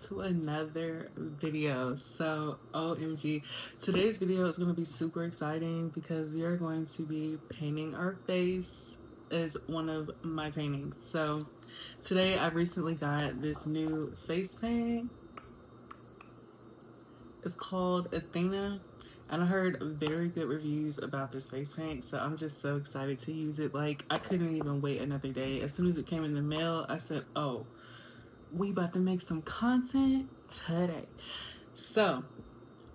to another video. So OMG, today's video is going to be super exciting because we are going to be painting our face as one of my paintings. So today I recently got this new face paint. It's called Athena, and I heard very good reviews about this face paint, so I'm just so excited to use it. Like, I couldn't even wait another day. As soon as it came in the mail, I said, oh, we about to make some content today. So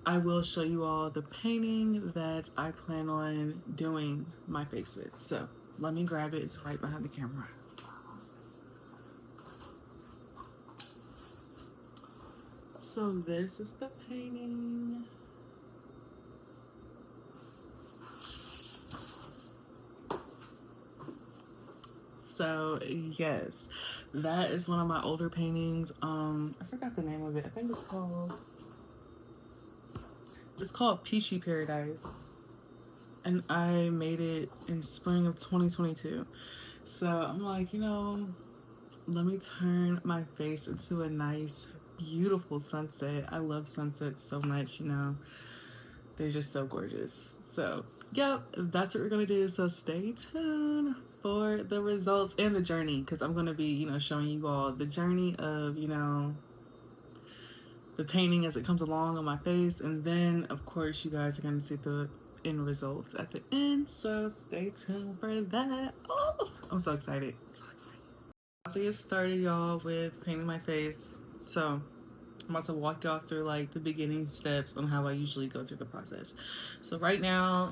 I will show you all the painting that I plan on doing my face with. So let me grab it. It's right behind the camera. So this is the painting. So yes, that is one of my older paintings. I forgot the name of it. I think it's called Peachy Paradise, and I made it in spring of 2022. So I'm like, let me turn my face into a nice, beautiful sunset. I love sunsets so much, they're just so gorgeous. So yep, that's what we're gonna do. So stay tuned for the results and the journey, because I'm gonna be, showing you all the journey of, the painting as it comes along on my face, and then of course you guys are gonna see the end results at the end. So stay tuned for that. Oh, I'm so excited. To get started, y'all, with painting my face. So I'm about to walk y'all through like the beginning steps on how I usually go through the process. So right now,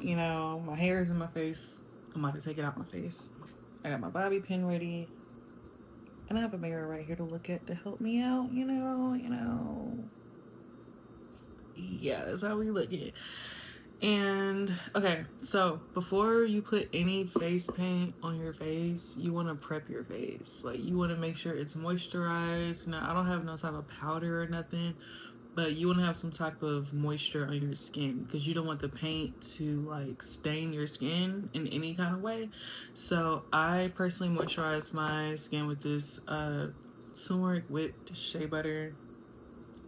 my hair is in my face. I'm about to take it out my face. I got my bobby pin ready, and I have a mirror right here to look at to help me out. Yeah, that's how we look at. And okay, so before you put any face paint on your face, you want to prep your face. Like, you want to make sure it's moisturized. Now, I don't have no type of powder or nothing, but you want to have some type of moisture on your skin, because you don't want the paint to like stain your skin in any kind of way. So I personally moisturize my skin with this turmeric whipped shea butter,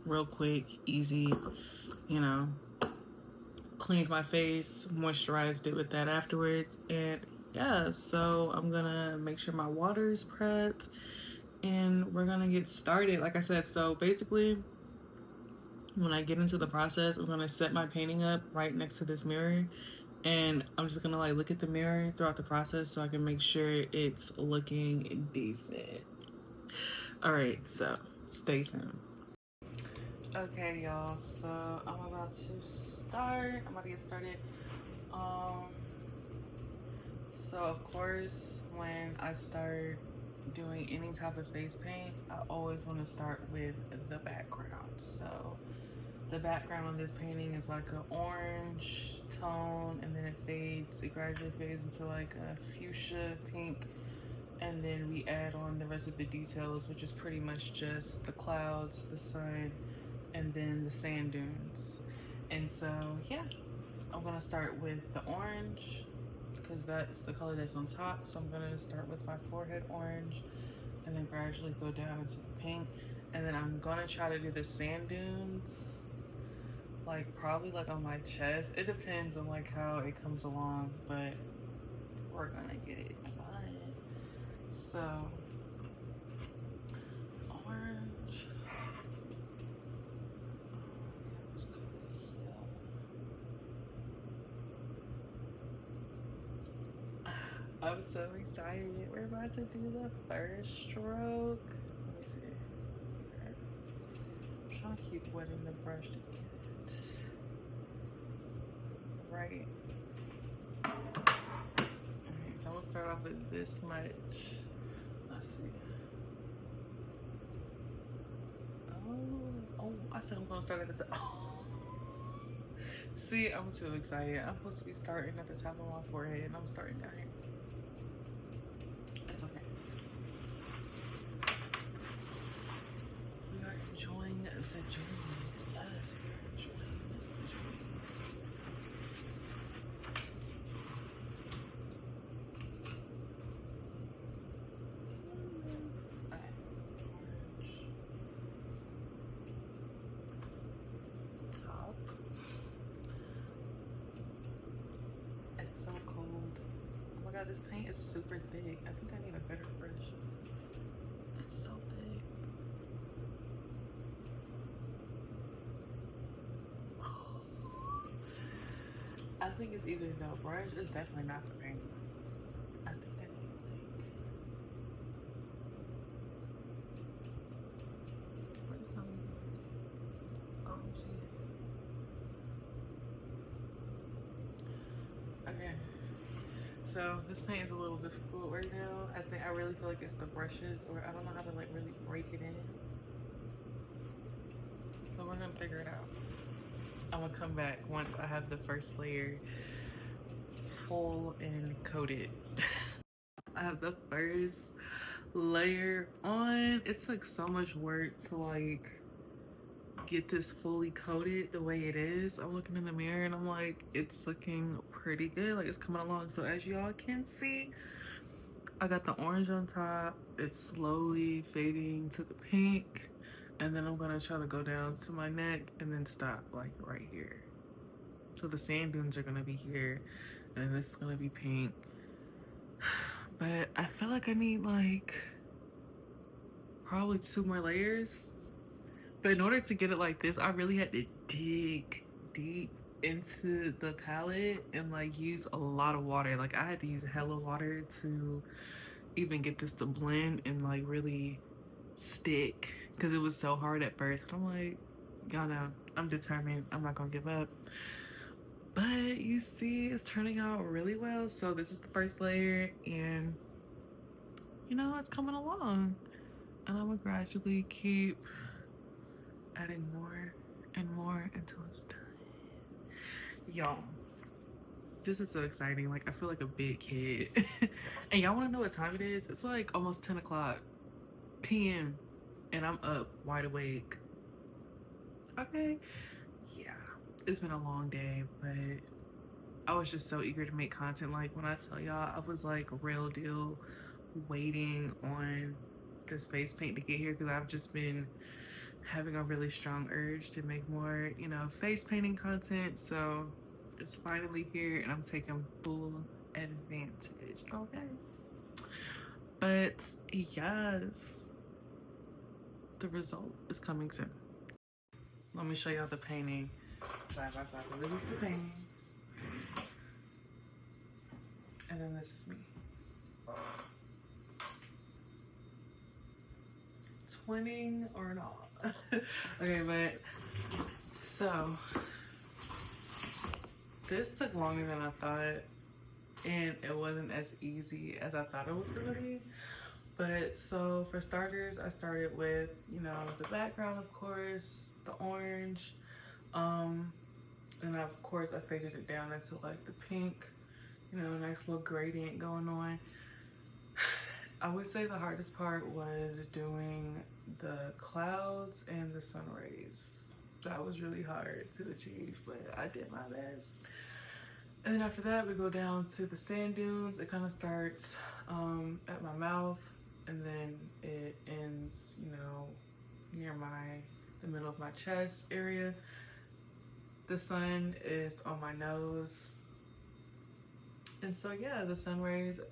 real quick, easy, cleaned my face, moisturized it with that afterwards. And yeah, so I'm gonna make sure my water is prepped and we're gonna get started. Like I said, so basically when I get into the process, I'm gonna set my painting up right next to this mirror, and I'm just gonna like look at the mirror throughout the process so I can make sure it's looking decent. All right, so stay tuned. Okay, y'all, so I'm about to start. I'm about to get started. So of course, when I start doing any type of face paint, I always want to start with the background. So the background on this painting is like an orange tone, and then it fades. It gradually fades into like a fuchsia pink, and then we add on the rest of the details, which is pretty much just the clouds, the sun, and then the sand dunes. And so yeah, I'm gonna start with the orange because that's the color that's on top. So I'm gonna start with my forehead orange and then gradually go down to the pink. And then I'm gonna try to do the sand dunes, like probably like on my chest. It depends on like how it comes along, but we're gonna get it done. So orange. I'm so excited. We're about to do the first stroke. Let me see. I'm trying to keep wetting the brush to get it right. Okay, so I'm gonna start off with this much. Let's see. Oh, I said I'm gonna start at the top. See, I'm too excited. I'm supposed to be starting at the top of my forehead, and I'm starting down here. It's okay. We are enjoying the journey. Yes, we are enjoying the journey. It's so cold. Oh my god, this paint is super thick. I think I need a better brush. It's so thick. I think it's either the brush. It's definitely not the paint. I think that what is some okay. So this paint is a little difficult right now. I really feel like it's the brushes, or I don't know how to like really break it in. But we're gonna figure it out. I'm gonna come back once I have the first layer full and coated. I have the first layer on. It took so much work to like get this fully coated the way it is. I'm looking in the mirror and I'm like, it's looking pretty good. Like it's coming along. So as y'all can see, I got the orange on top. It's slowly fading to the pink. And then I'm gonna try to go down to my neck and then stop like right here. So the sand dunes are gonna be here and this is gonna be pink. But I feel like I need like probably 2 more layers. But in order to get it like this, I really had to dig deep into the palette and like use a lot of water. Like I had to use hella water to even get this to blend and like really stick, because it was so hard at first. But I'm like, y'all know, I'm determined. I'm not gonna give up. But you see, it's turning out really well. So this is the first layer and you know, it's coming along. And I'm gonna gradually keep adding more and more until it's done. Y'all, this is so exciting. Like I feel like a big kid. And y'all wanna know what time it is? It's like almost 10 o'clock p.m. and I'm up wide awake. Okay, yeah, it's been a long day, but I was just so eager to make content. Like when I tell y'all, I was like real deal waiting on this face paint to get here, because I've just been having a really strong urge to make more, you know, face painting content. So it's finally here and I'm taking full advantage. Okay, but yes, the result is coming soon. Let me show y'all the painting side by side. So this is the painting, and then this is me. Twinning or not? Okay, but so this took longer than I thought, and it wasn't as easy as I thought it was gonna be. But so for starters, I started with, you know, the background, of course, the orange, and of course I faded it down into like the pink, you know, nice little gradient going on. I would say the hardest part was doing the clouds and the sun rays. That was really hard to achieve, but I did my best. And then after that, we go down to the sand dunes. It kind of starts at my mouth, and then it ends, you know, near the middle of my chest area. The sun is on my nose. And so yeah, the sun rays, I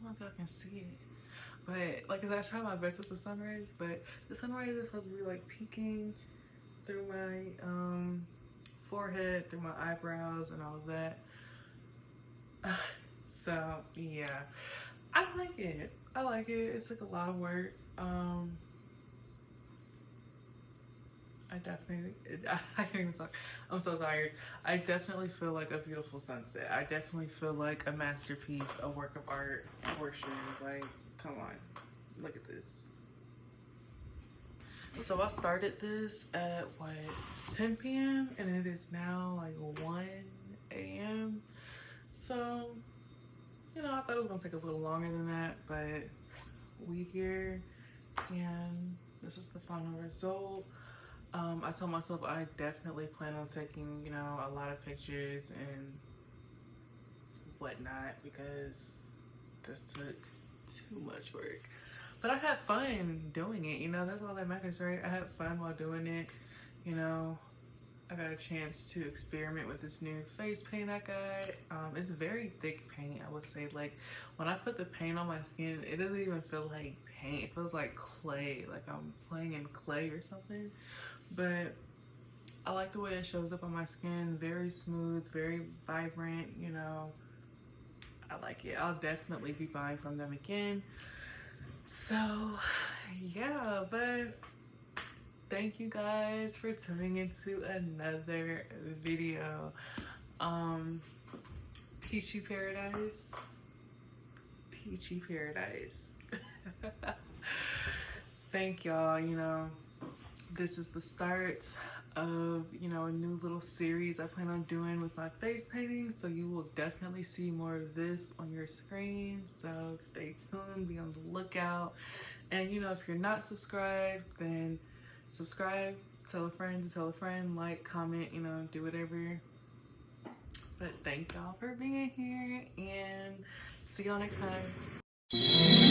don't know if y'all can see it, but like, 'cause I try my best with the sun rays, but the sun rays are supposed to be like peeking through my forehead, through my eyebrows and all of that. So yeah, I like it. I like it. It's like a lot of work. I can't even talk. I'm so tired. I definitely feel like a beautiful sunset. I definitely feel like a masterpiece, a work of art for sure. Like, come on, look at this. So I started this at what, 10 p.m. and it is now like 1 a.m. So, you know, I thought it was gonna take a little longer than that, but we here and this is the final result. I told myself I definitely plan on taking, you know, a lot of pictures and whatnot, because this took too much work. But I had fun doing it, you know, that's all that matters, right? I had fun while doing it, you know. I got a chance to experiment with this new face paint I got. It's very thick paint, I would say. Like when I put the paint on my skin, it doesn't even feel like paint. It feels like clay, like I'm playing in clay or something. But I like the way it shows up on my skin. Very smooth, very vibrant, you know. I like it. I'll definitely be buying from them again. So yeah, but thank you guys for tuning into another video. Peachy Paradise. Peachy Paradise. Thank y'all. You know, this is the start of, you know, a new little series I plan on doing with my face painting. So you will definitely see more of this on your screen. So stay tuned, be on the lookout. And you know, if you're not subscribed, then subscribe, tell a friend to tell a friend, like, comment, you know, do whatever. But thank y'all for being here and see y'all next time.